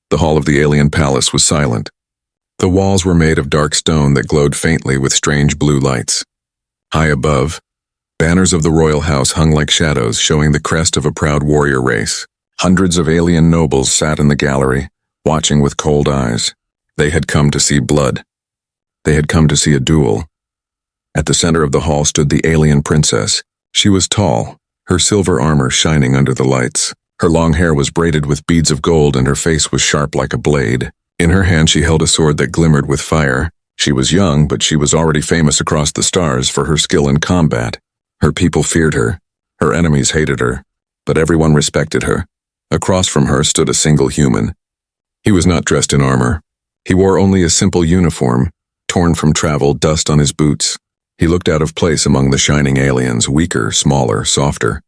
The hall of the alien palace was silent. The walls were made of dark stone that glowed faintly with strange blue lights. High above, banners of the royal house hung like shadows, showing the crest of a proud warrior race. Hundreds of alien nobles sat in the gallery, watching with cold eyes. They had come to see blood. They had come to see a duel. At the center of the hall stood the alien princess. She was tall, her silver armor shining under the lights. Her long hair was braided with beads of gold and her face was sharp like a blade. In her hand she held a sword that glimmered with fire. She was young, but she was already famous across the stars for her skill in combat. Her people feared her. Her enemies hated her. But everyone respected her. Across from her stood a single human. He was not dressed in armor. He wore only a simple uniform, torn from travel, dust on his boots. He looked out of place among the shining aliens, weaker, smaller, softer.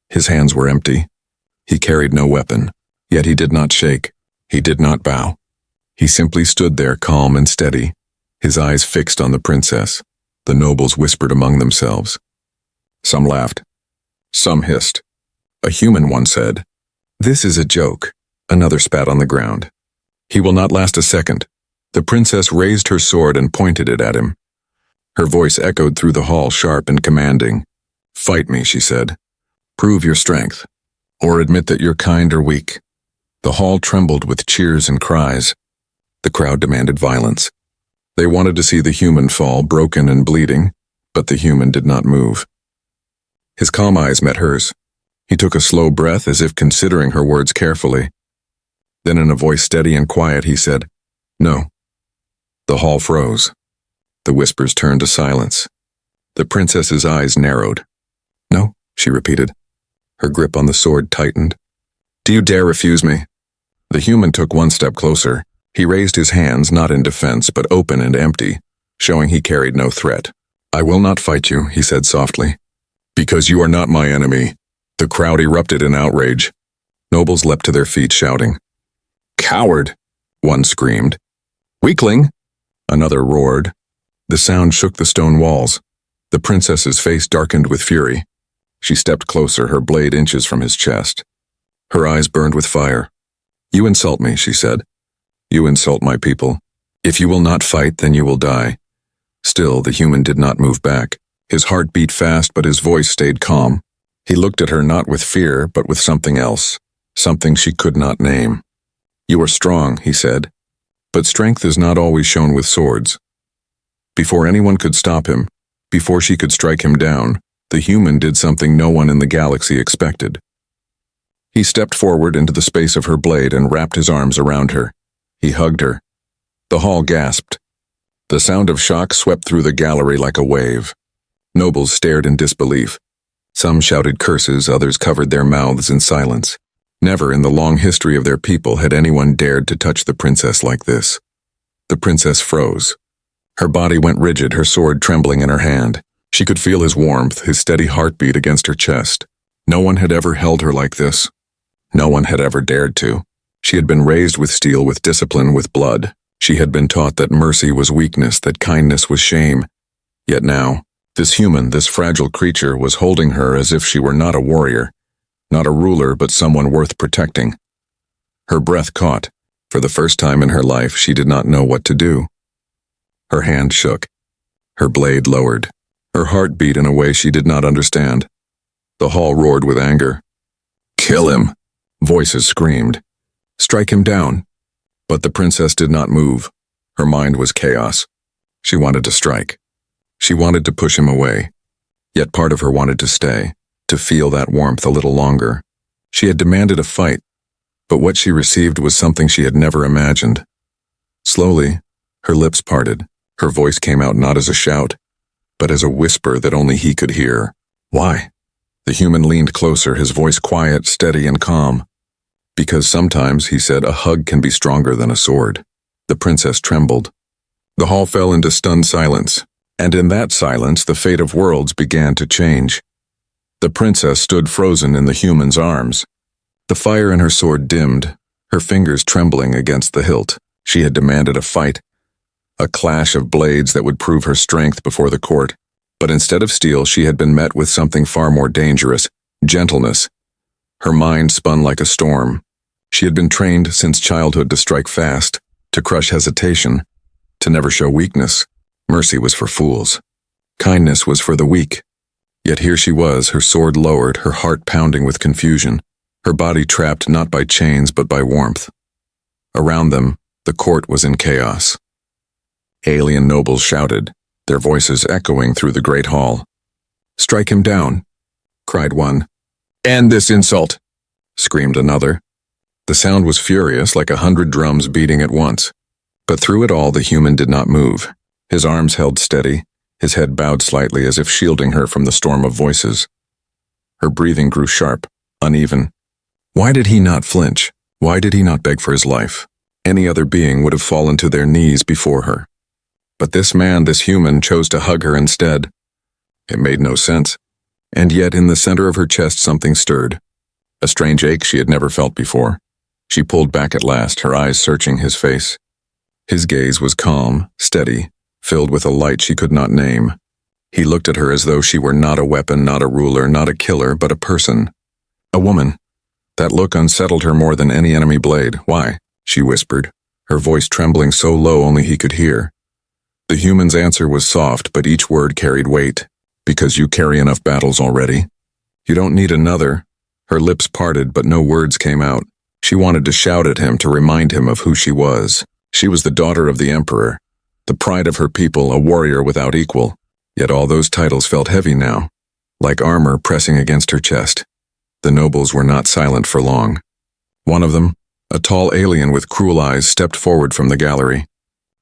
His hands were empty. He carried no weapon, yet he did not shake. He did not bow. He simply stood there calm and steady, his eyes fixed on the princess. The nobles whispered among themselves. Some laughed. Some hissed. A human one said, "This is a joke." Another spat on the ground. "He will not last a second." The princess raised her sword and pointed it at him. Her voice echoed through the hall, sharp and commanding. "Fight me," she said. "Prove your strength, or admit that you're kind or weak." The hall trembled with cheers and cries. The crowd demanded violence. They wanted to see the human fall, broken and bleeding, but the human did not move. His calm eyes met hers. He took a slow breath as if considering her words carefully. Then in a voice steady and quiet he said, "No." The hall froze. The whispers turned to silence. The princess's eyes narrowed. "No," she repeated. Her grip on the sword tightened. "Do you dare refuse me?" The human took one step closer. He raised his hands, not in defense, but open and empty, showing he carried no threat. "I will not fight you," he said softly. "Because you are not my enemy." The crowd erupted in outrage. Nobles leapt to their feet, shouting. "Coward!" one screamed. "Weakling!" another roared. The sound shook the stone walls. The princess's face darkened with fury. She stepped closer, her blade inches from his chest. Her eyes burned with fire. "You insult me," she said. "You insult my people. If you will not fight, then you will die." Still, the human did not move back. His heart beat fast, but his voice stayed calm. He looked at her not with fear, but with something else, something she could not name. "You are strong," he said, "but strength is not always shown with swords." Before anyone could stop him, before she could strike him down, the human did something no one in the galaxy expected. He stepped forward into the space of her blade and wrapped his arms around her. He hugged her. The hall gasped. The sound of shock swept through the gallery like a wave. Nobles stared in disbelief. Some shouted curses, others covered their mouths in silence. Never in the long history of their people had anyone dared to touch the princess like this. The princess froze. Her body went rigid, her sword trembling in her hand. She could feel his warmth, his steady heartbeat against her chest. No one had ever held her like this. No one had ever dared to. She had been raised with steel, with discipline, with blood. She had been taught that mercy was weakness, that kindness was shame. Yet now, this human, this fragile creature, was holding her as if she were not a warrior, not a ruler, but someone worth protecting. Her breath caught. For the first time in her life, she did not know what to do. Her hand shook. Her blade lowered. Her heart beat in a way she did not understand. The hall roared with anger. "Kill him!" Voices screamed. "Strike him down!" But the princess did not move. Her mind was chaos. She wanted to strike. She wanted to push him away. Yet part of her wanted to stay, to feel that warmth a little longer. She had demanded a fight, but what she received was something she had never imagined. Slowly, her lips parted. Her voice came out not as a shout, but as a whisper that only he could hear. "Why?" The human leaned closer, his voice quiet, steady, and calm. "Because sometimes," he said, "a hug can be stronger than a sword." The princess trembled. The hall fell into stunned silence, and in that silence the fate of worlds began to change. The princess stood frozen in the human's arms. The fire in her sword dimmed, her fingers trembling against the hilt. She had demanded a fight, a clash of blades that would prove her strength before the court. But instead of steel, she had been met with something far more dangerous, gentleness. Her mind spun like a storm. She had been trained since childhood to strike fast, to crush hesitation, to never show weakness. Mercy was for fools. Kindness was for the weak. Yet here she was, her sword lowered, her heart pounding with confusion, her body trapped not by chains but by warmth. Around them, the court was in chaos. Alien nobles shouted, their voices echoing through the great hall. "Strike him down," cried one. "End this insult," screamed another. The sound was furious, like 100 drums beating at once. But through it all, the human did not move. His arms held steady, his head bowed slightly as if shielding her from the storm of voices. Her breathing grew sharp, uneven. Why did he not flinch? Why did he not beg for his life? Any other being would have fallen to their knees before her. But this man, this human, chose to hug her instead. It made no sense. And yet in the center of her chest something stirred. A strange ache she had never felt before. She pulled back at last, her eyes searching his face. His gaze was calm, steady, filled with a light she could not name. He looked at her as though she were not a weapon, not a ruler, not a killer, but a person. A woman. That look unsettled her more than any enemy blade. "Why?" she whispered, her voice trembling so low only he could hear. The human's answer was soft, but each word carried weight. "Because you carry enough battles already. You don't need another." Her lips parted, but no words came out. She wanted to shout at him, to remind him of who she was. She was the daughter of the emperor, the pride of her people, a warrior without equal. Yet all those titles felt heavy now, like armor pressing against her chest. The nobles were not silent for long. One of them, a tall alien with cruel eyes, stepped forward from the gallery.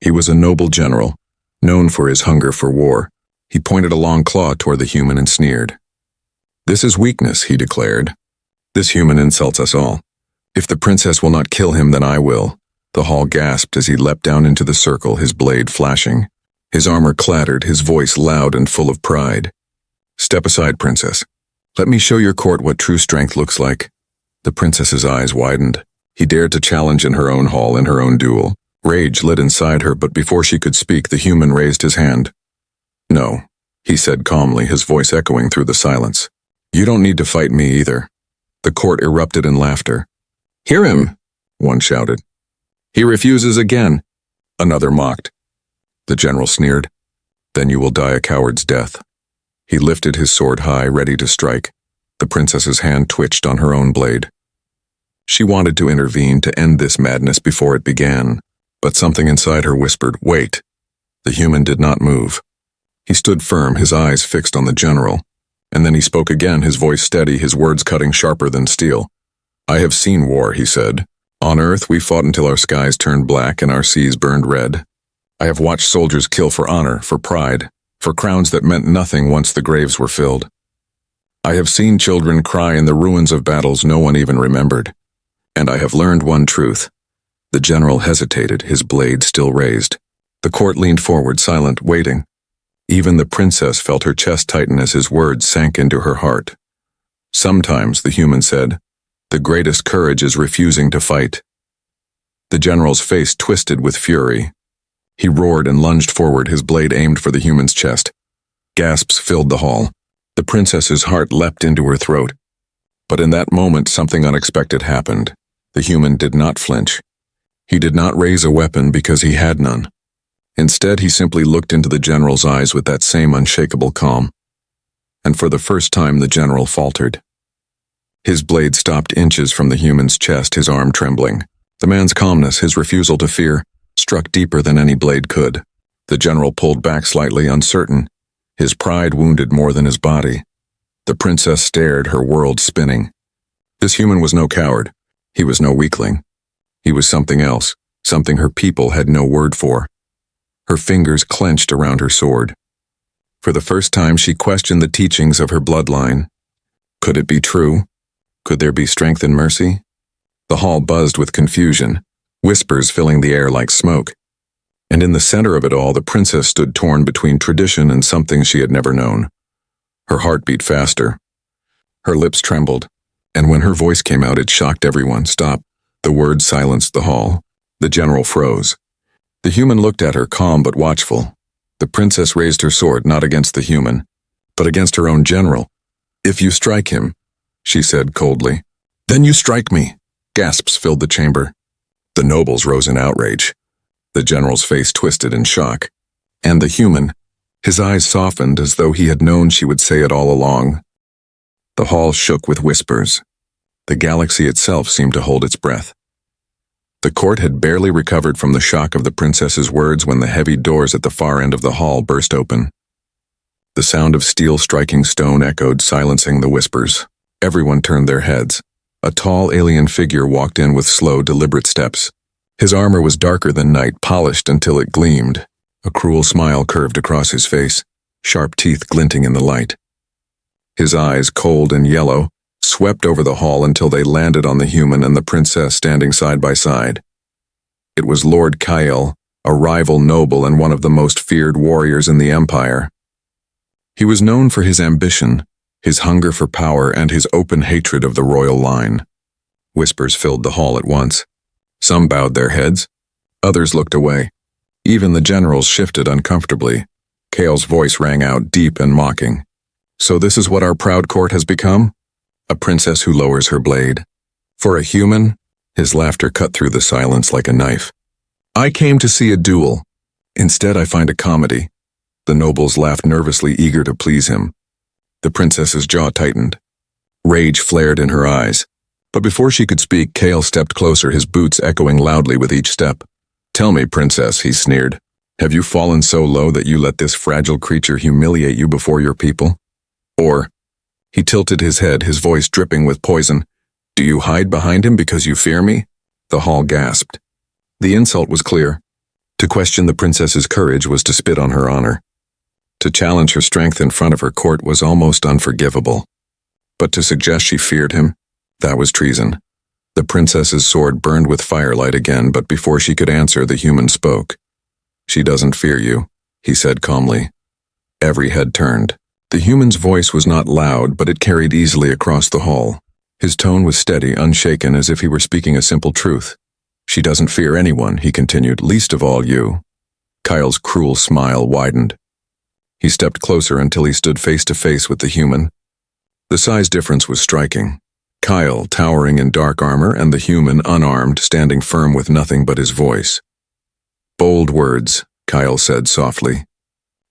He was a noble general, known for his hunger for war. He pointed a long claw toward the human and sneered. "This is weakness," he declared. "This human insults us all. If the princess will not kill him, then I will." The hall gasped as he leapt down into the circle, his blade flashing. His armor clattered, his voice loud and full of pride. "Step aside, princess. Let me show your court what true strength looks like." The princess's eyes widened. He dared to challenge in her own hall, in her own duel. Rage lit inside her, but before she could speak, the human raised his hand. "No," he said calmly, his voice echoing through the silence. "You don't need to fight me either." The court erupted in laughter. "Hear him," one shouted. "He refuses again," another mocked. The general sneered. "Then you will die a coward's death." He lifted his sword high, ready to strike. The princess's hand twitched on her own blade. She wanted to intervene, to end this madness before it began, but something inside her whispered, "Wait." The human did not move. He stood firm, his eyes fixed on the general, and then he spoke again, his voice steady, his words cutting sharper than steel. "I have seen war," he said. "On Earth, we fought until our skies turned black and our seas burned red. I have watched soldiers kill for honor, for pride, for crowns that meant nothing once the graves were filled. I have seen children cry in the ruins of battles no one even remembered. And I have learned one truth." The general hesitated, his blade still raised. The court leaned forward, silent, waiting. Even the princess felt her chest tighten as his words sank into her heart. "Sometimes," the human said, "the greatest courage is refusing to fight." The general's face twisted with fury. He roared and lunged forward, his blade aimed for the human's chest. Gasps filled the hall. The princess's heart leapt into her throat. But in that moment, something unexpected happened. The human did not flinch. He did not raise a weapon because he had none. Instead, he simply looked into the general's eyes with that same unshakable calm. And for the first time, the general faltered. His blade stopped inches from the human's chest, his arm trembling. The man's calmness, his refusal to fear, struck deeper than any blade could. The general pulled back slightly, uncertain, his pride wounded more than his body. The princess stared, her world spinning. This human was no coward. He was no weakling. He was something else, something her people had no word for. Her fingers clenched around her sword. For the first time, she questioned the teachings of her bloodline. Could it be true? Could there be strength in mercy? The hall buzzed with confusion, whispers filling the air like smoke. And in the center of it all, the princess stood torn between tradition and something she had never known. Her heart beat faster. Her lips trembled, and when her voice came out, it shocked everyone. "Stop." The words silenced the hall. The general froze. The human looked at her, calm but watchful. The princess raised her sword, not against the human, but against her own general. "If you strike him," she said coldly, "then you strike me. Gasps filled the chamber. The nobles rose in outrage. The general's face twisted in shock. And the human, his eyes softened as though he had known she would say it all along. The hall shook with whispers. The galaxy itself seemed to hold its breath. The court had barely recovered from the shock of the princess's words when the heavy doors at the far end of the hall burst open. The sound of steel striking stone echoed, silencing the whispers. Everyone turned their heads. A tall alien figure walked in with slow, deliberate steps. His armor was darker than night, polished until it gleamed. A cruel smile curved across his face, sharp teeth glinting in the light. His eyes, cold and yellow, swept over the hall until they landed on the human and the princess standing side by side. It was Lord Kyle, a rival noble and one of the most feared warriors in the Empire. He was known for his ambition, his hunger for power, and his open hatred of the royal line. Whispers filled the hall at once. Some bowed their heads. Others looked away. Even the generals shifted uncomfortably. Kale's voice rang out, deep and mocking. "So this is what our proud court has become? A princess who lowers her blade. For a human?" His laughter cut through the silence like a knife. "I came to see a duel. Instead I find a comedy." The nobles laughed nervously, eager to please him. The princess's jaw tightened. Rage flared in her eyes. But before she could speak, Kale stepped closer, his boots echoing loudly with each step. "Tell me, princess," he sneered, "have you fallen so low that you let this fragile creature humiliate you before your people? Or," he tilted his head, his voice dripping with poison, "do you hide behind him because you fear me?" The hall gasped. The insult was clear. To question the princess's courage was to spit on her honor. To challenge her strength in front of her court was almost unforgivable. But to suggest she feared him, that was treason. The princess's sword burned with firelight again, but before she could answer, the human spoke. "She doesn't fear you," he said calmly. Every head turned. The human's voice was not loud, but it carried easily across the hall. His tone was steady, unshaken, as if he were speaking a simple truth. "She doesn't fear anyone," he continued, "least of all you." Kyle's cruel smile widened. He stepped closer until he stood face to face with the human. The size difference was striking. Kyle, towering in dark armor, and the human, unarmed, standing firm with nothing but his voice. "Bold words," Kyle said softly.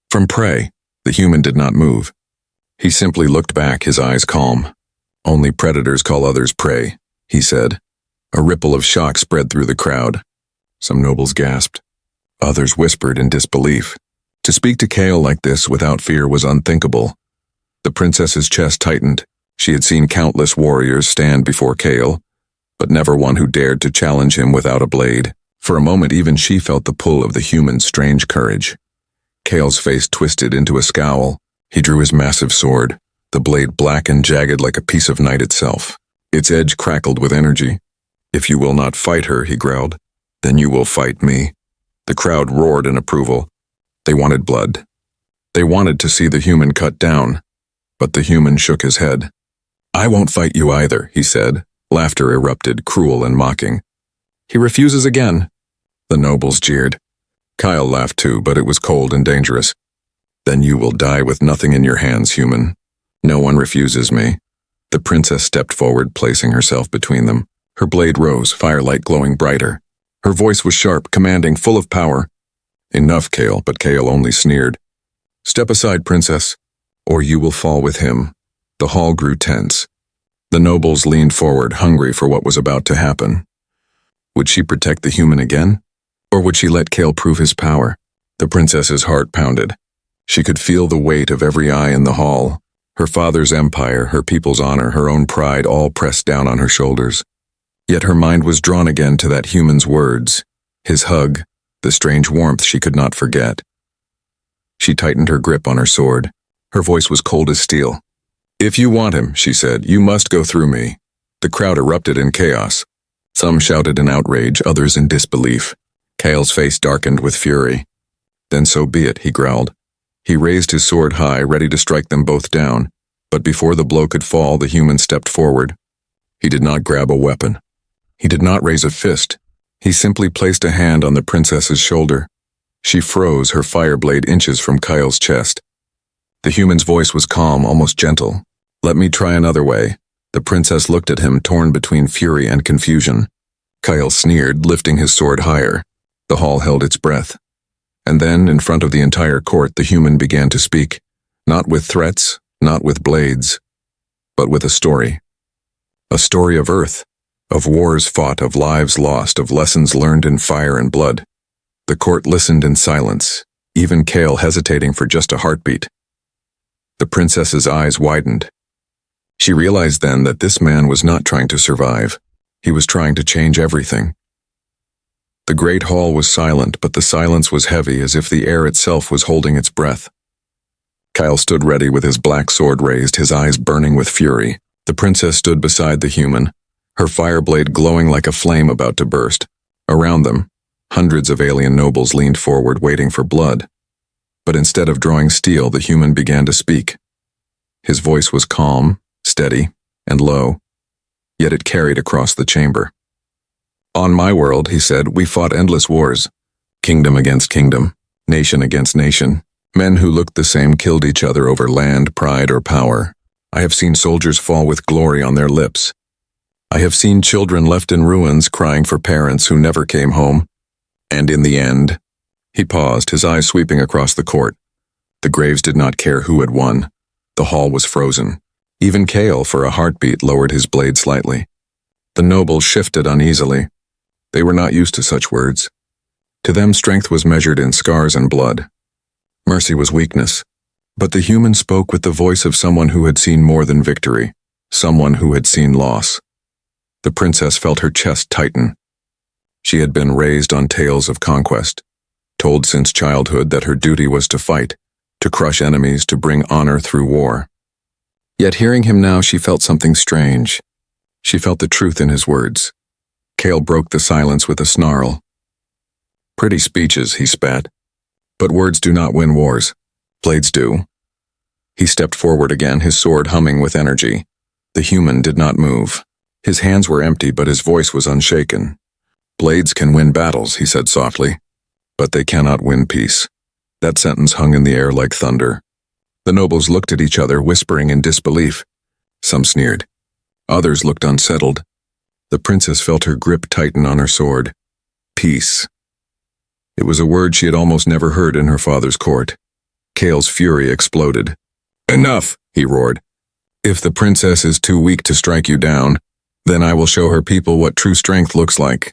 "From prey." The human did not move. He simply looked back, his eyes calm. "Only predators call others prey," he said. A ripple of shock spread through the crowd. Some nobles gasped. Others whispered in disbelief. To speak to Kale like this without fear was unthinkable. The princess's chest tightened. She had seen countless warriors stand before Kale, but never one who dared to challenge him without a blade. For a moment even she felt the pull of the human's strange courage. Kale's face twisted into a scowl. He drew his massive sword, the blade black and jagged like a piece of night itself. Its edge crackled with energy. "If you will not fight her," he growled, "then you will fight me." The crowd roared in approval. They wanted blood. They wanted to see the human cut down, but the human shook his head. "I won't fight you either," he said. Laughter erupted, cruel and mocking. "He refuses again." The nobles jeered. Kyle laughed too, but it was cold and dangerous. "Then you will die with nothing in your hands, human. No one refuses me." The princess stepped forward, placing herself between them. Her blade rose, firelight glowing brighter. Her voice was sharp, commanding, full of power. "Enough, Kale," but Kale only sneered. "Step aside, princess, or you will fall with him." The hall grew tense. The nobles leaned forward, hungry for what was about to happen. Would she protect the human again? Or would she let Kale prove his power? The princess's heart pounded. She could feel the weight of every eye in the hall. Her father's empire, her people's honor, her own pride, all pressed down on her shoulders. Yet her mind was drawn again to that human's words, his hug, the strange warmth she could not forget. She tightened her grip on her sword. Her voice was cold as steel. "If you want him," she said, "you must go through me." The crowd erupted in chaos. Some shouted in outrage, others in disbelief. Kale's face darkened with fury. "Then so be it," he growled. He raised his sword high, ready to strike them both down, but before the blow could fall, the human stepped forward. He did not grab a weapon. He did not raise a fist. He simply placed a hand on the princess's shoulder. She froze, her fire blade inches from Kyle's chest. The human's voice was calm, almost gentle. "Let me try another way." The princess looked at him, torn between fury and confusion. Kyle sneered, lifting his sword higher. The hall held its breath. And then, in front of the entire court, the human began to speak. Not with threats, not with blades, but with a story. A story of Earth, of wars fought, of lives lost, of lessons learned in fire and blood. The court listened in silence, even Kale hesitating for just a heartbeat. The princess's eyes widened. She realized then that this man was not trying to survive. He was trying to change everything. The great hall was silent, but the silence was heavy, as if the air itself was holding its breath. Kyle stood ready with his black sword raised, his eyes burning with fury. The princess stood beside the human, her fire blade glowing like a flame about to burst. Around them, hundreds of alien nobles leaned forward, waiting for blood. But instead of drawing steel, the human began to speak. His voice was calm, steady, and low, yet it carried across the chamber. On my world, he said, we fought endless wars. Kingdom against kingdom, nation against nation. Men who looked the same killed each other over land, pride, or power. I have seen soldiers fall with glory on their lips. I have seen children left in ruins crying for parents who never came home. And in the end, he paused, his eyes sweeping across the court. The graves did not care who had won. The hall was frozen. Even Kale, for a heartbeat, lowered his blade slightly. The nobles shifted uneasily. They were not used to such words. To them, strength was measured in scars and blood. Mercy was weakness. But the human spoke with the voice of someone who had seen more than victory, someone who had seen loss. The princess felt her chest tighten. She had been raised on tales of conquest, told since childhood that her duty was to fight, to crush enemies, to bring honor through war. Yet hearing him now, she felt something strange. She felt the truth in his words. Kale broke the silence with a snarl. Pretty speeches, he spat. But words do not win wars. Blades do. He stepped forward again, his sword humming with energy. The human did not move. His hands were empty, but his voice was unshaken. Blades can win battles, he said softly, but they cannot win peace. That sentence hung in the air like thunder. The nobles looked at each other, whispering in disbelief. Some sneered. Others looked unsettled. The princess felt her grip tighten on her sword. Peace. It was a word she had almost never heard in her father's court. Kale's fury exploded. Enough, he roared. If the princess is too weak to strike you down, then I will show her people what true strength looks like.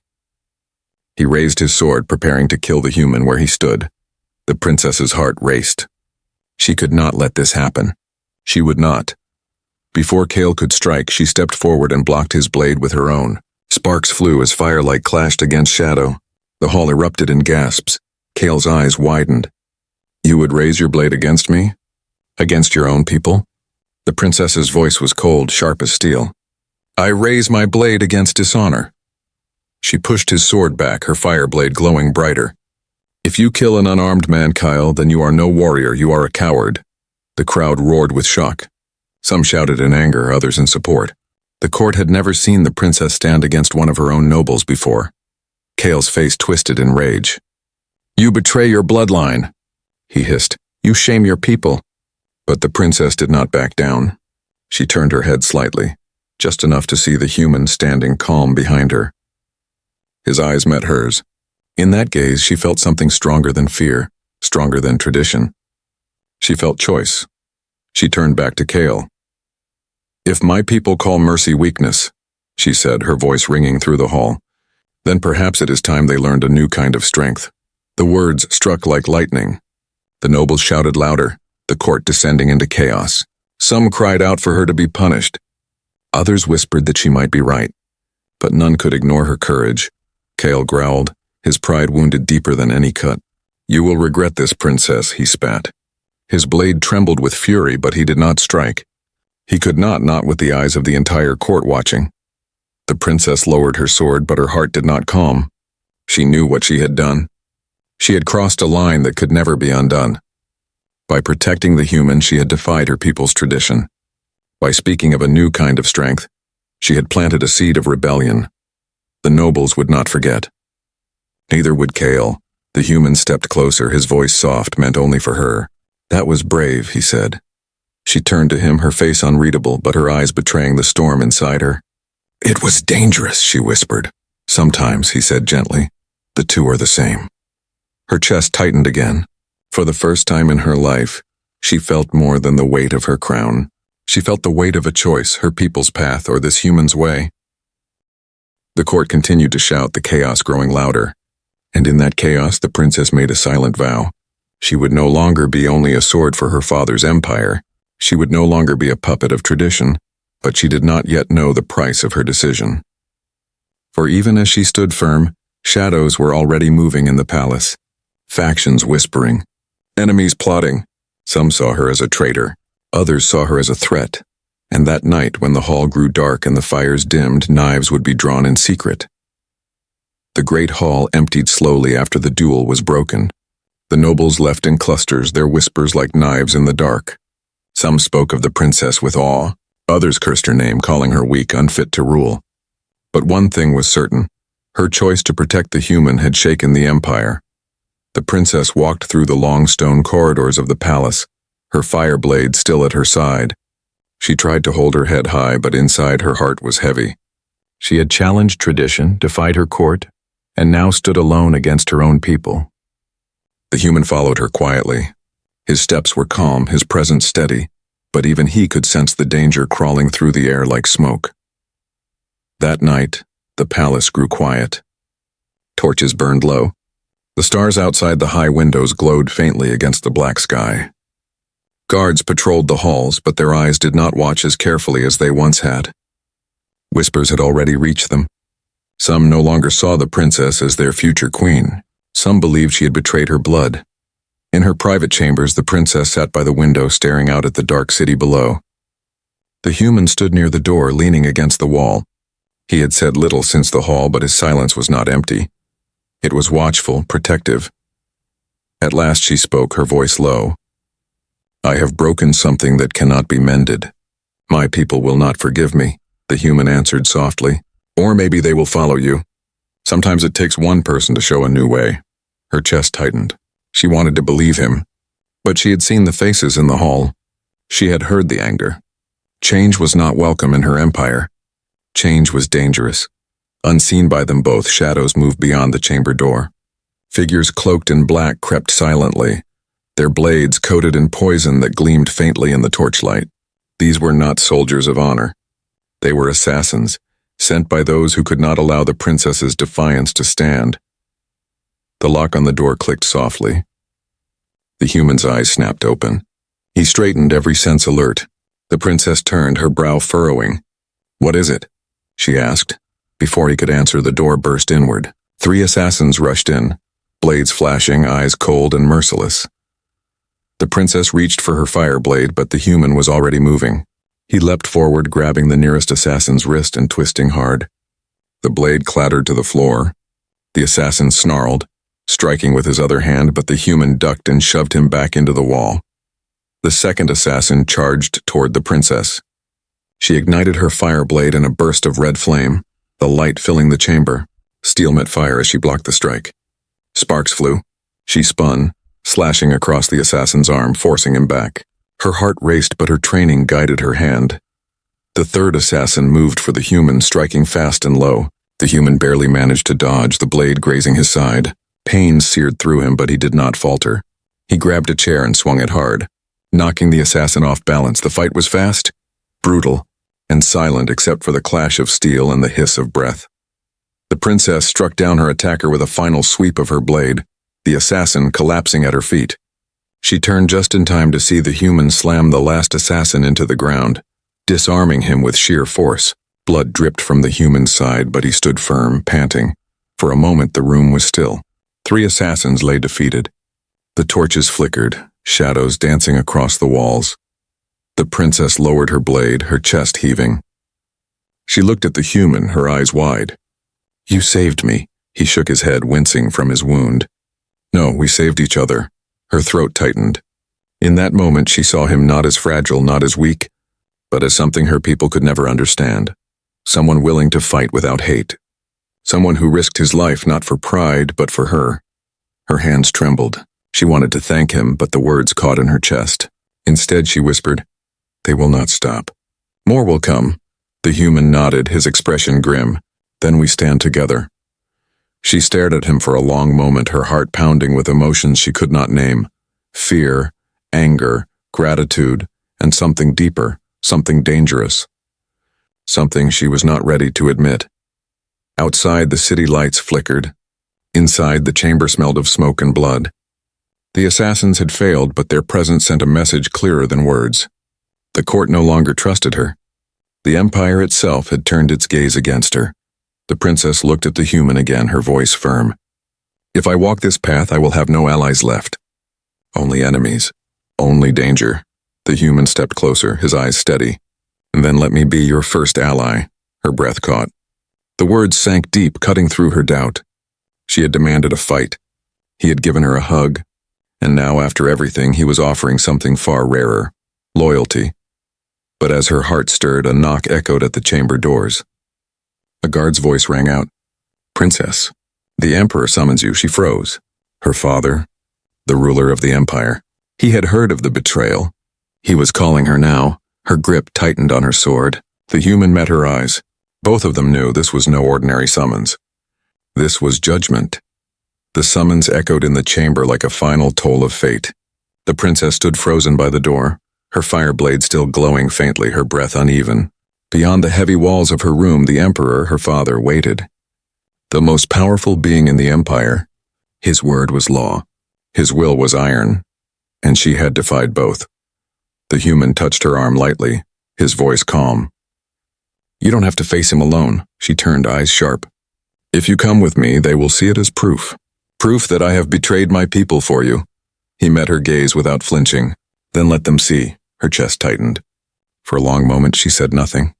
He raised his sword, preparing to kill the human where he stood. The princess's heart raced. She could not let this happen. She would not. Before Kale could strike, she stepped forward and blocked his blade with her own. Sparks flew as firelight clashed against shadow. The hall erupted in gasps. Kale's eyes widened. You would raise your blade against me? Against your own people? The princess's voice was cold, sharp as steel. I raise my blade against dishonor. She pushed his sword back, her fire blade glowing brighter. If you kill an unarmed man, Kyle, then you are no warrior, you are a coward. The crowd roared with shock. Some shouted in anger, others in support. The court had never seen the princess stand against one of her own nobles before. Kale's face twisted in rage. You betray your bloodline, he hissed. You shame your people. But the princess did not back down. She turned her head slightly, just enough to see the human standing calm behind her. His eyes met hers. In that gaze, she felt something stronger than fear, stronger than tradition. She felt choice. She turned back to Kale. If my people call mercy weakness, she said, her voice ringing through the hall, then perhaps it is time they learned a new kind of strength. The words struck like lightning. The nobles shouted louder, the court descending into chaos. Some cried out for her to be punished. Others whispered that she might be right, but none could ignore her courage. Kale growled, his pride wounded deeper than any cut. You will regret this, princess, he spat. His blade trembled with fury, but he did not strike. He could not with the eyes of the entire court watching. The princess lowered her sword, but her heart did not calm. She knew what she had done. She had crossed a line that could never be undone. By protecting the human, she had defied her people's tradition. By speaking of a new kind of strength, she had planted a seed of rebellion. The nobles would not forget. Neither would Kale. The human stepped closer, his voice soft, meant only for her. That was brave, he said. She turned to him, her face unreadable, but her eyes betraying the storm inside her. "It was dangerous," she whispered. "Sometimes," he said gently. "The two are the same." Her chest tightened again. For the first time in her life, she felt more than the weight of her crown. She felt the weight of a choice, her people's path or this human's way. The court continued to shout, the chaos growing louder. And in that chaos, the princess made a silent vow. She would no longer be only a sword for her father's empire. She would no longer be a puppet of tradition, but she did not yet know the price of her decision. For even as she stood firm, shadows were already moving in the palace. Factions whispering. Enemies plotting. Some saw her as a traitor. Others saw her as a threat. And that night, when the hall grew dark and the fires dimmed, knives would be drawn in secret. The great hall emptied slowly after the duel was broken. The nobles left in clusters, their whispers like knives in the dark. Some spoke of the princess with awe. Others cursed her name, calling her weak, unfit to rule. But one thing was certain. Her choice to protect the human had shaken the empire. The princess walked through the long stone corridors of the palace, her fire blade still at her side. She tried to hold her head high, but inside her heart was heavy. She had challenged tradition, defied her court, and now stood alone against her own people. The human followed her quietly. His steps were calm, his presence steady, but even he could sense the danger crawling through the air like smoke. That night, the palace grew quiet. Torches burned low. The stars outside the high windows glowed faintly against the black sky. Guards patrolled the halls, but their eyes did not watch as carefully as they once had. Whispers had already reached them. Some no longer saw the princess as their future queen. Some believed she had betrayed her blood. In her private chambers, the princess sat by the window staring out at the dark city below. The human stood near the door, leaning against the wall. He had said little since the hall, but his silence was not empty. It was watchful, protective. At last she spoke, her voice low. "I have broken something that cannot be mended. My people will not forgive me," the human answered softly. "Or maybe they will follow you. Sometimes it takes one person to show a new way." Her chest tightened. She wanted to believe him. But she had seen the faces in the hall. She had heard the anger. Change was not welcome in her empire. Change was dangerous. Unseen by them both, shadows moved beyond the chamber door. Figures cloaked in black crept silently, their blades coated in poison that gleamed faintly in the torchlight. These were not soldiers of honor. They were assassins, sent by those who could not allow the princess's defiance to stand. The lock on the door clicked softly. The human's eyes snapped open. He straightened, every sense alert. The princess turned, her brow furrowing. "What is it?" she asked. Before he could answer, the door burst inward. 3 assassins rushed in, blades flashing, eyes cold and merciless. The princess reached for her fire blade, but the human was already moving. He leapt forward, grabbing the nearest assassin's wrist and twisting hard. The blade clattered to the floor. The assassin snarled, striking with his other hand, but the human ducked and shoved him back into the wall. The second assassin charged toward the princess. She ignited her fire blade in a burst of red flame, the light filling the chamber. Steel met fire as she blocked the strike. Sparks flew. She spun, slashing across the assassin's arm, forcing him back. Her heart raced, but her training guided her hand. The third assassin moved for the human, striking fast and low. The human barely managed to dodge, the blade grazing his side. Pain seared through him, but he did not falter. He grabbed a chair and swung it hard, knocking the assassin off balance. The fight was fast, brutal, and silent except for the clash of steel and the hiss of breath. The princess struck down her attacker with a final sweep of her blade, the assassin collapsing at her feet. She turned just in time to see the human slam the last assassin into the ground, disarming him with sheer force. Blood dripped from the human's side, but he stood firm, panting. For a moment, the room was still. 3 assassins lay defeated. The torches flickered, shadows dancing across the walls. The princess lowered her blade, her chest heaving. She looked at the human, her eyes wide. "You saved me," he shook his head, wincing from his wound. "No, we saved each other." Her throat tightened. In that moment, she saw him not as fragile, not as weak, but as something her people could never understand. Someone willing to fight without hate. Someone who risked his life not for pride, but for her. Her hands trembled. She wanted to thank him, but the words caught in her chest. Instead, she whispered, They will not stop. More will come. The human nodded, his expression grim. Then we stand together. She stared at him for a long moment, her heart pounding with emotions she could not name. Fear, anger, gratitude, and something deeper, something dangerous. Something she was not ready to admit. Outside, the city lights flickered. Inside, the chamber smelled of smoke and blood. The assassins had failed, but their presence sent a message clearer than words. The court no longer trusted her. The empire itself had turned its gaze against her. The princess looked at the human again, her voice firm. If I walk this path, I will have no allies left. Only enemies. Only danger. The human stepped closer, his eyes steady. And then let me be your first ally. Her breath caught. The words sank deep, cutting through her doubt. She had demanded a fight. He had given her a hug. And now, after everything, he was offering something far rarer. Loyalty. But as her heart stirred, a knock echoed at the chamber doors. A guard's voice rang out. Princess, the emperor summons you. She froze. Her father, the ruler of the empire. He had heard of the betrayal. He was calling her now. Her grip tightened on her sword. The human met her eyes. Both of them knew this was no ordinary summons. This was judgment. The summons echoed in the chamber like a final toll of fate. The princess stood frozen by the door, her fire blade still glowing faintly, her breath uneven. Beyond the heavy walls of her room, the emperor, her father, waited. The most powerful being in the empire. His word was law. His will was iron. And she had defied both. The human touched her arm lightly, his voice calm. You don't have to face him alone, she turned, eyes sharp. If you come with me, they will see it as proof. Proof that I have betrayed my people for you. He met her gaze without flinching. Then let them see. Her chest tightened. For a long moment she said nothing.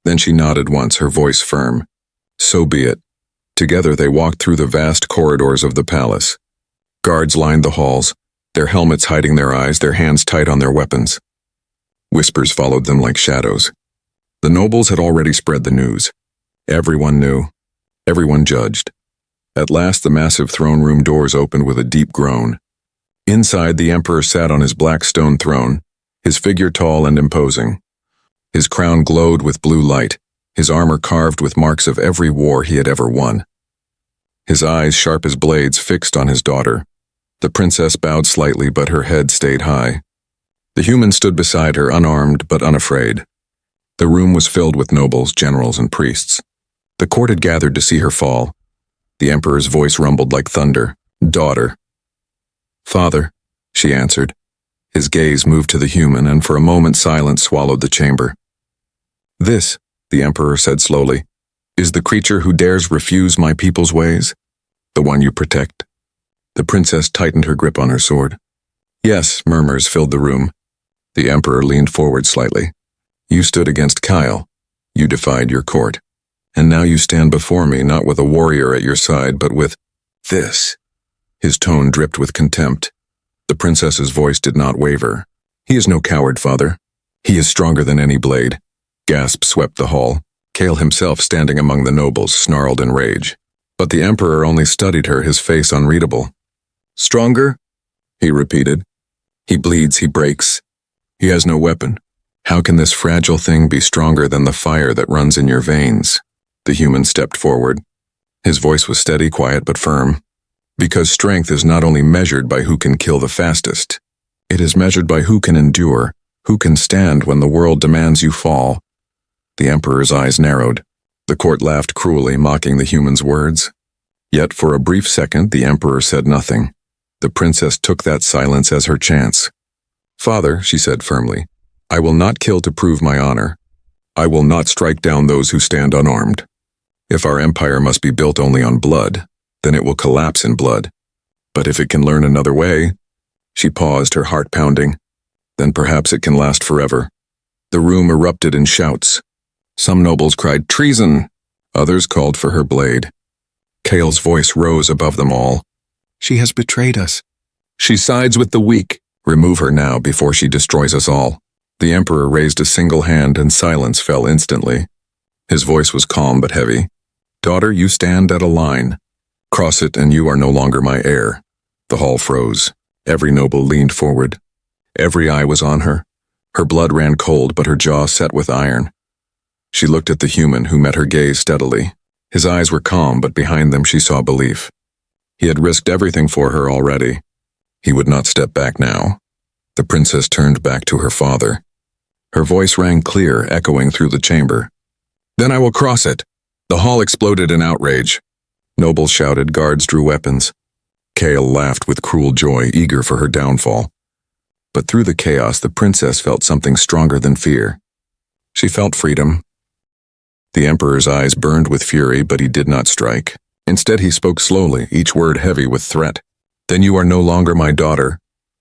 Then she nodded once, her voice firm. So be it. Together they walked through the vast corridors of the palace. Guards lined the halls, their helmets hiding their eyes, their hands tight on their weapons. Whispers followed them like shadows. The nobles had already spread the news. Everyone knew. Everyone judged. At last the massive throne room doors opened with a deep groan. Inside, the emperor sat on his black stone throne, his figure tall and imposing. His crown glowed with blue light, his armor carved with marks of every war he had ever won. His eyes, sharp as blades, fixed on his daughter. The princess bowed slightly, but her head stayed high. The human stood beside her, unarmed but unafraid. The room was filled with nobles, generals, and priests. The court had gathered to see her fall. The emperor's voice rumbled like thunder. Daughter. Father, she answered. His gaze moved to the human, and for a moment silence swallowed the chamber. This, the emperor said slowly, is the creature who dares refuse my people's ways? The one you protect? The princess tightened her grip on her sword. Yes, murmurs filled the room. The emperor leaned forward slightly. You stood against Kyle. You defied your court. And now you stand before me, not with a warrior at your side, but with this. His tone dripped with contempt. The princess's voice did not waver. He is no coward, father. He is stronger than any blade. Gasps swept the hall. Kale himself, standing among the nobles, snarled in rage. But the emperor only studied her, his face unreadable. Stronger? He repeated. He bleeds, he breaks. He has no weapon. How can this fragile thing be stronger than the fire that runs in your veins? The human stepped forward. His voice was steady, quiet, but firm. Because strength is not only measured by who can kill the fastest. It is measured by who can endure, who can stand when the world demands you fall. The emperor's eyes narrowed. The court laughed cruelly, mocking the human's words. Yet for a brief second, the emperor said nothing. The princess took that silence as her chance. Father, she said firmly, I will not kill to prove my honor. I will not strike down those who stand unarmed. If our empire must be built only on blood, then it will collapse in blood. But if it can learn another way, she paused, her heart pounding, then perhaps it can last forever. The room erupted in shouts. Some nobles cried, treason! Others called for her blade. Kale's voice rose above them all. She has betrayed us. She sides with the weak. Remove her now before she destroys us all. The emperor raised a single hand and silence fell instantly. His voice was calm but heavy. Daughter, you stand at a line. Cross it and you are no longer my heir. The hall froze. Every noble leaned forward. Every eye was on her. Her blood ran cold, but her jaw set with iron. She looked at the human, who met her gaze steadily. His eyes were calm, but behind them she saw belief. He had risked everything for her already. He would not step back now. The princess turned back to her father. Her voice rang clear, echoing through the chamber. "Then I will cross it." The hall exploded in outrage. Nobles shouted, guards drew weapons. Kale laughed with cruel joy, eager for her downfall. But through the chaos, the princess felt something stronger than fear. She felt freedom. The emperor's eyes burned with fury, but he did not strike. Instead, he spoke slowly, each word heavy with threat. "Then you are no longer my daughter.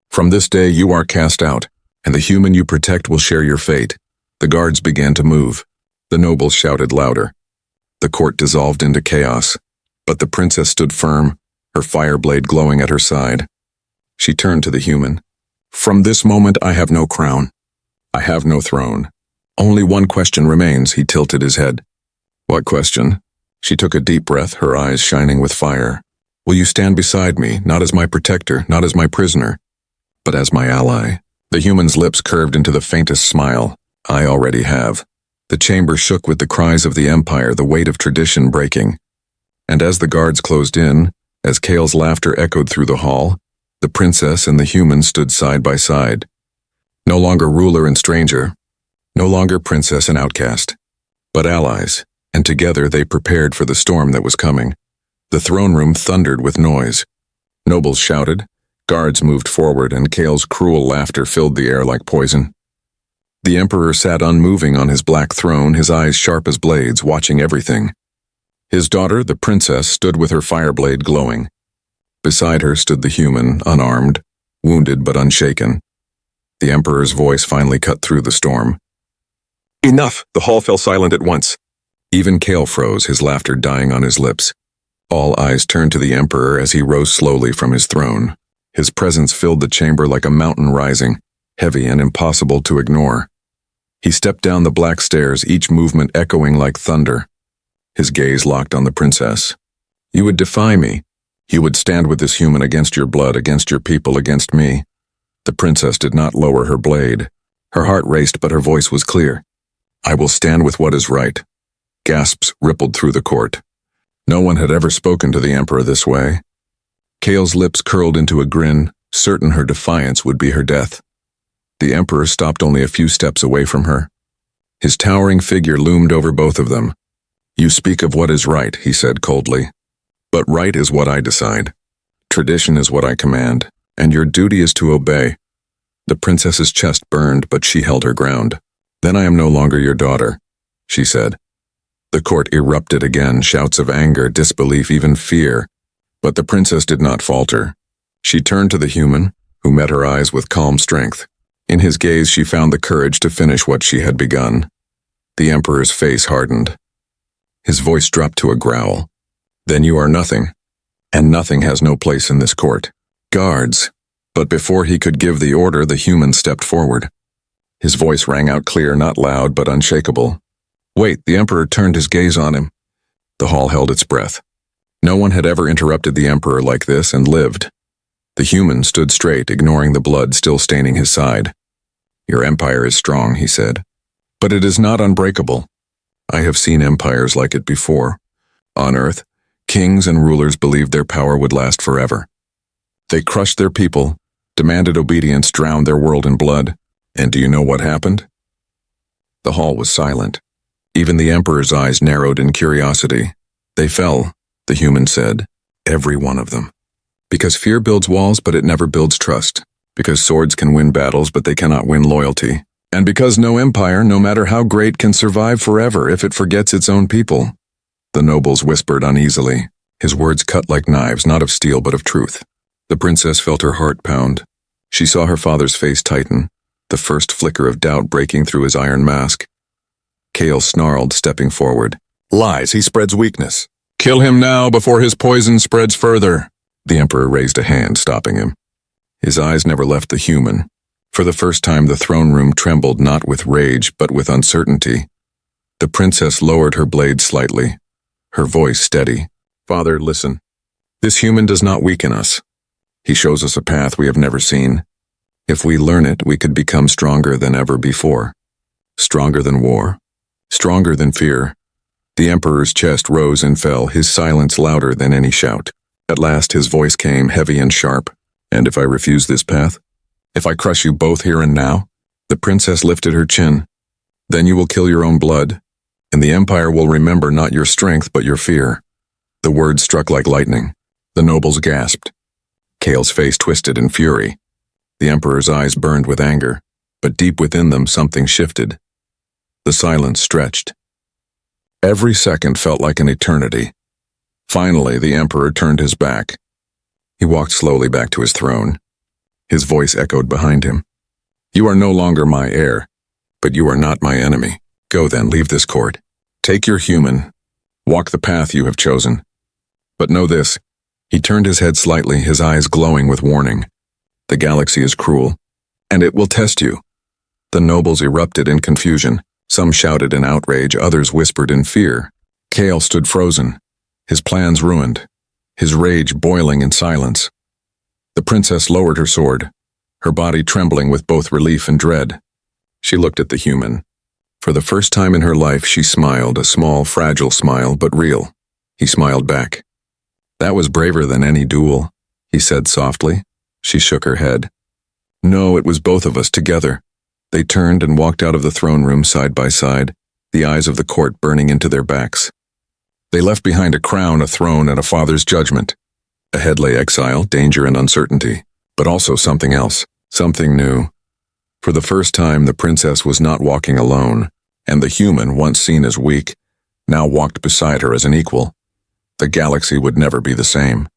From this day you are cast out, and the human you protect will share your fate." The guards began to move. The nobles shouted louder. The court dissolved into chaos, but the princess stood firm, her fire blade glowing at her side. She turned to the human. "From this moment I have no crown. I have no throne. Only one question remains." He tilted his head. "What question?" She took a deep breath, her eyes shining with fire. "Will you stand beside me, not as my protector, not as my prisoner, but as my ally?" The human's lips curved into the faintest smile. "I already have." The chamber shook with the cries of the empire, the weight of tradition breaking. And as the guards closed in, as Kale's laughter echoed through the hall, the princess and the human stood side by side. No longer ruler and stranger, no longer princess and outcast, but allies, and together they prepared for the storm that was coming. The throne room thundered with noise. Nobles shouted, guards moved forward, and Kale's cruel laughter filled the air like poison. The emperor sat unmoving on his black throne, his eyes sharp as blades, watching everything. His daughter, the princess, stood with her fire blade glowing. Beside her stood the human, unarmed, wounded but unshaken. The emperor's voice finally cut through the storm. "Enough!" The hall fell silent at once. Even Kale froze, his laughter dying on his lips. All eyes turned to the emperor as he rose slowly from his throne. His presence filled the chamber like a mountain rising, heavy and impossible to ignore. He stepped down the black stairs, each movement echoing like thunder. His gaze locked on the princess. "You would defy me. You would stand with this human against your blood, against your people, against me." The princess did not lower her blade. Her heart raced, but her voice was clear. "I will stand with what is right." Gasps rippled through the court. No one had ever spoken to the emperor this way. Kale's lips curled into a grin, certain her defiance would be her death. The emperor stopped only a few steps away from her. His towering figure loomed over both of them. "You speak of what is right," he said coldly. "But right is what I decide. Tradition is what I command, and your duty is to obey." The princess's chest burned, but she held her ground. "Then I am no longer your daughter," she said. The court erupted again, shouts of anger, disbelief, even fear. But the princess did not falter. She turned to the human, who met her eyes with calm strength. In his gaze she found the courage to finish what she had begun. The emperor's face hardened. His voice dropped to a growl. "Then you are nothing, and nothing has no place in this court." "Guards!" But before he could give the order, the human stepped forward. His voice rang out clear, not loud, but unshakable. "Wait!" The emperor turned his gaze on him. The hall held its breath. No one had ever interrupted the emperor like this and lived. The human stood straight, ignoring the blood still staining his side. "Your empire is strong," he said, "but it is not unbreakable. I have seen empires like it before. On Earth, kings and rulers believed their power would last forever. They crushed their people, demanded obedience, drowned their world in blood. And do you know what happened?" The hall was silent. Even the emperor's eyes narrowed in curiosity. "They fell," the human said, "every one of them. Because fear builds walls, but it never builds trust. Because swords can win battles, but they cannot win loyalty. And because no empire, no matter how great, can survive forever if it forgets its own people." The nobles whispered uneasily, his words cut like knives, not of steel but of truth. The princess felt her heart pound. She saw her father's face tighten, the first flicker of doubt breaking through his iron mask. Kale snarled, stepping forward. "Lies, he spreads weakness. Kill him now before his poison spreads further." The emperor raised a hand, stopping him. His eyes never left the human. For the first time, the throne room trembled, not with rage, but with uncertainty. The princess lowered her blade slightly, her voice steady. "Father, listen. This human does not weaken us. He shows us a path we have never seen. If we learn it, we could become stronger than ever before. Stronger than war. Stronger than fear. The Emperor's chest rose and fell, his silence louder than any shout. At last his voice came, heavy and sharp. And if I refuse this path? If I crush you both here and now? The princess lifted her chin. Then you will kill your own blood, and the Empire will remember not your strength but your fear. The words struck like lightning. The nobles gasped. Kale's face twisted in fury. The Emperor's eyes burned with anger, but deep within them something shifted. The silence stretched. Every second felt like an eternity. Finally, the Emperor turned his back. He walked slowly back to his throne. His voice echoed behind him. You are no longer my heir, but you are not my enemy. Go then, leave this court. Take your human. Walk the path you have chosen. But know this. He turned his head slightly, his eyes glowing with warning. The galaxy is cruel, and it will test you. The nobles erupted in confusion. Some shouted in outrage, others whispered in fear. Kale stood frozen, his plans ruined, his rage boiling in silence. The princess lowered her sword, her body trembling with both relief and dread. She looked at the human. For the first time in her life, she smiled, a small, fragile smile, but real. He smiled back. That was braver than any duel, he said softly. She shook her head. No, it was both of us together. They turned and walked out of the throne room side by side, the eyes of the court burning into their backs. They left behind a crown, a throne, and a father's judgment. Ahead lay exile, danger, and uncertainty, but also something else, something new. For the first time, the princess was not walking alone, and the human, once seen as weak, now walked beside her as an equal. The galaxy would never be the same.